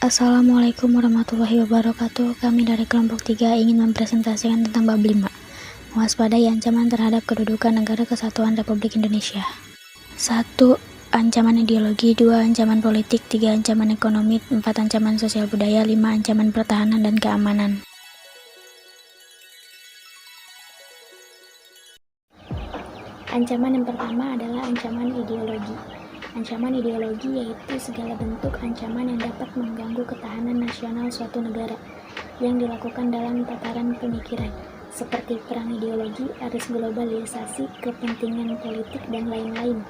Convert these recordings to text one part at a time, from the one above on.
Assalamualaikum warahmatullahi wabarakatuh. Kami dari kelompok 3 ingin mempresentasikan tentang bab 5. Mewaspadai ancaman terhadap kedudukan Negara Kesatuan Republik Indonesia. 1. Ancaman ideologi. 2. Ancaman politik. 3. Ancaman ekonomi. 4. Ancaman sosial budaya. 5. Ancaman pertahanan dan keamanan. Ancaman yang pertama adalah ancaman ideologi. Ancaman ideologi yaitu segala bentuk ancaman yang dapat mengganggu ketahanan nasional suatu negara yang dilakukan dalam tataran pemikiran, seperti perang ideologi, arus globalisasi, kepentingan politik, dan lain-lain,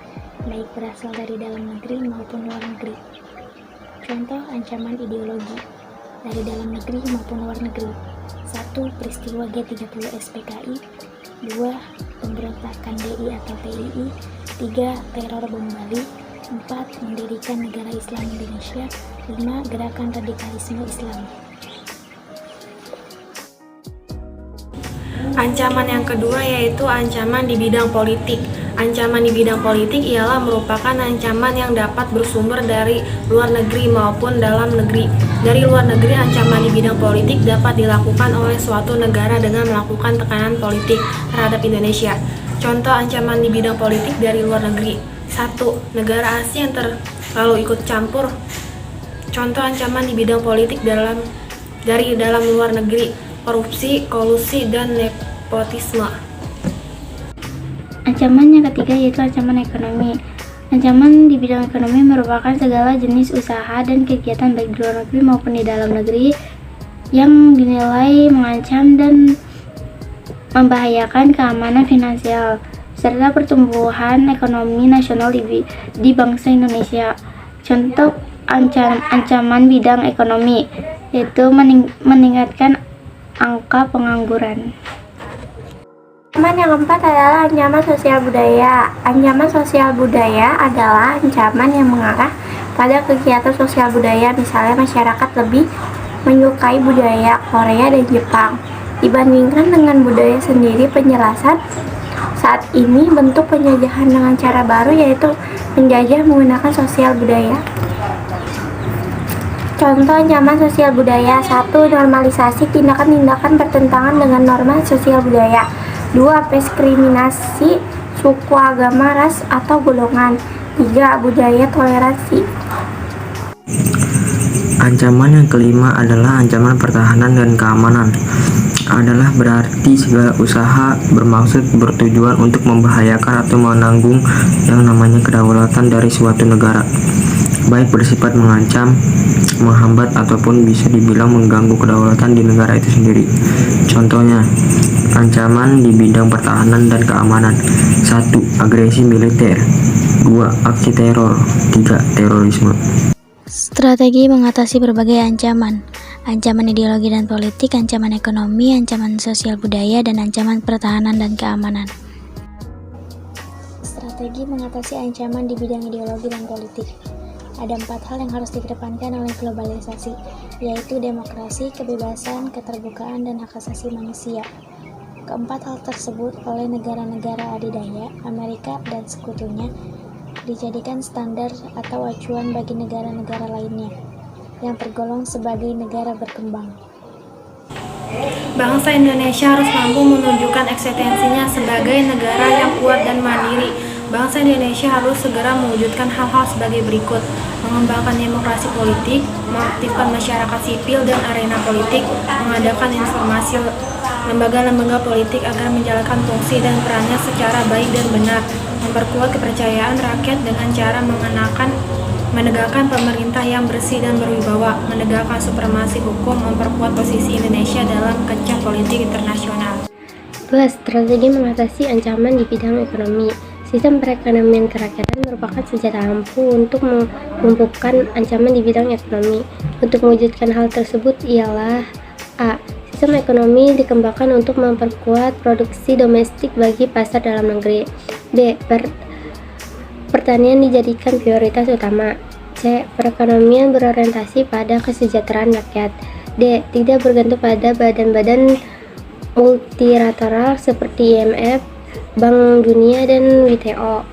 baik berasal dari dalam negeri maupun luar negeri. Contoh ancaman ideologi dari dalam negeri maupun luar negeri. 1. Peristiwa G30 SPKI. 2. Pemberontakan DI atau PII. 3. Teror bom Bali. 4. Mendirikan Negara Islam Indonesia. 5. Gerakan radikalisme Islam. Ancaman yang kedua yaitu ancaman di bidang politik. Ancaman di bidang politik ialah merupakan ancaman yang dapat bersumber dari luar negeri maupun dalam negeri. Dari luar negeri, ancaman di bidang politik dapat dilakukan oleh suatu negara dengan melakukan tekanan politik terhadap Indonesia. Contoh ancaman di bidang politik dari luar negeri. 1. Negara asing yang terlalu ikut campur. Contoh ancaman di bidang politik dari dalam luar negeri. Korupsi, kolusi, dan nepotisme. Ancaman yang ketiga yaitu ancaman ekonomi. Ancaman di bidang ekonomi merupakan segala jenis usaha dan kegiatan baik di luar negeri maupun di dalam negeri yang dinilai mengancam dan membahayakan keamanan finansial serta pertumbuhan ekonomi nasional di bangsa Indonesia. Contoh ancaman bidang ekonomi yaitu meningkatkan angka pengangguran. Ancaman yang keempat adalah ancaman sosial budaya. Ancaman sosial budaya adalah ancaman yang mengarah pada kegiatan sosial budaya, misalnya masyarakat lebih menyukai budaya Korea dan Jepang dibandingkan dengan budaya sendiri. Penjelasan saat ini bentuk penjajahan dengan cara baru yaitu menjajah menggunakan sosial budaya. Contoh ancaman sosial budaya. 1. Normalisasi tindakan-tindakan bertentangan dengan norma sosial budaya. 2. Diskriminasi suku, agama, ras, atau golongan. 3. Budaya toleransi. Ancaman yang kelima adalah ancaman pertahanan dan keamanan. Adalah berarti segala usaha bertujuan untuk membahayakan atau menanggung yang namanya kedaulatan dari suatu negara, baik bersifat mengancam, menghambat, ataupun bisa dibilang mengganggu kedaulatan di negara itu sendiri. Contohnya, ancaman di bidang pertahanan dan keamanan. 1. Agresi militer. 2. Aksi teror. 3. Terorisme. Strategi mengatasi berbagai ancaman. Ancaman ideologi dan politik, ancaman ekonomi, ancaman sosial budaya, dan ancaman pertahanan dan keamanan. Strategi mengatasi ancaman di bidang ideologi dan politik. Ada 4 hal yang harus dikedepankan oleh globalisasi, yaitu demokrasi, kebebasan, keterbukaan, dan hak asasi manusia. Keempat hal tersebut oleh negara-negara adidaya, Amerika dan sekutunya, dijadikan standar atau acuan bagi negara-negara lainnya yang tergolong sebagai negara berkembang. Bangsa Indonesia harus mampu menunjukkan eksistensinya sebagai negara yang kuat dan mandiri. Bangsa Indonesia harus segera mewujudkan hal-hal sebagai berikut: mengembangkan demokrasi politik, mengaktifkan masyarakat sipil dan arena politik, mengadakan informasi lembaga-lembaga politik agar menjalankan fungsi dan perannya secara baik dan benar, memperkuat kepercayaan rakyat dengan cara menegakkan pemerintah yang bersih dan berwibawa, menegakkan supremasi hukum, memperkuat posisi Indonesia dalam kancah politik internasional. 2. Strategi mengatasi ancaman di bidang ekonomi. Sistem perekonomian kerakyatan merupakan senjata ampuh untuk melumpuhkan ancaman di bidang ekonomi. Untuk mewujudkan hal tersebut ialah A. Sistem ekonomi dikembangkan untuk memperkuat produksi domestik bagi pasar dalam negeri. B. Pertanian dijadikan prioritas utama. C. Perekonomian berorientasi pada kesejahteraan rakyat. D. Tidak bergantung pada badan-badan multilateral seperti IMF, Bank Dunia, dan WTO.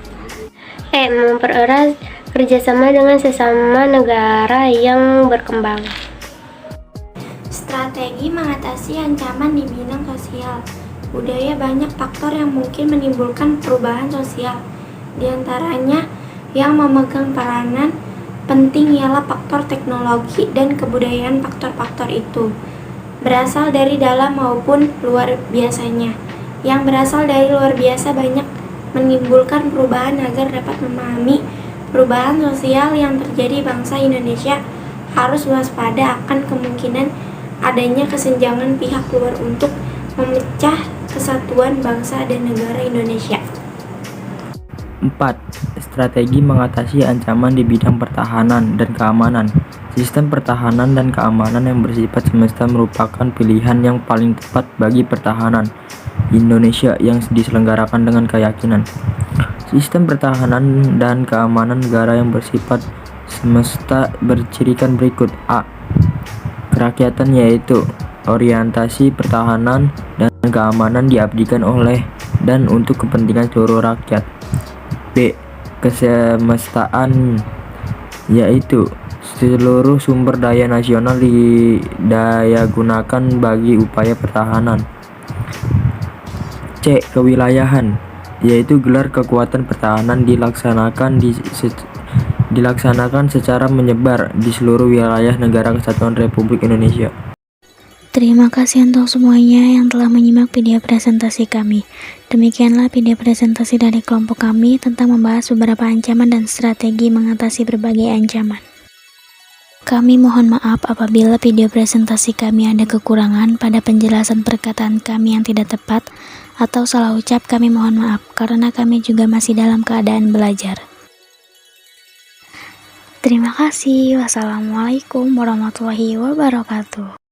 E. Mempererat kerjasama dengan sesama negara yang berkembang. Strategi mengatasi ancaman di bidang sosial budaya. Banyak faktor yang mungkin menimbulkan perubahan sosial. Di antaranya yang memegang peranan penting ialah faktor teknologi dan kebudayaan. Faktor-faktor itu berasal dari dalam maupun luar biasanya. Yang berasal dari luar biasa banyak menimbulkan perubahan. Agar dapat memahami perubahan sosial yang terjadi, bangsa Indonesia harus waspada akan kemungkinan adanya kesenjangan pihak luar untuk memecah kesatuan bangsa dan negara Indonesia. 4. Strategi mengatasi ancaman di bidang pertahanan dan keamanan. Sistem pertahanan dan keamanan yang bersifat semesta merupakan pilihan yang paling tepat bagi pertahanan Indonesia yang diselenggarakan dengan keyakinan. Sistem pertahanan dan keamanan negara yang bersifat semesta bercirikan berikut. A. Kerakyatan, yaitu orientasi pertahanan dan keamanan diabdikan oleh dan untuk kepentingan seluruh rakyat. B. Kesemestaan, yaitu seluruh sumber daya nasional didayagunakan bagi upaya pertahanan. C. Kewilayahan, yaitu gelar kekuatan pertahanan dilaksanakan secara menyebar di seluruh wilayah negara kesatuan Republik Indonesia. Terima kasih untuk semuanya yang telah menyimak video presentasi kami. Demikianlah video presentasi dari kelompok kami tentang membahas beberapa ancaman dan strategi mengatasi berbagai ancaman. Kami mohon maaf apabila video presentasi kami ada kekurangan pada penjelasan perkataan kami yang tidak tepat atau salah ucap. Kami mohon maaf karena kami juga masih dalam keadaan belajar. Terima kasih. Wassalamualaikum warahmatullahi wabarakatuh.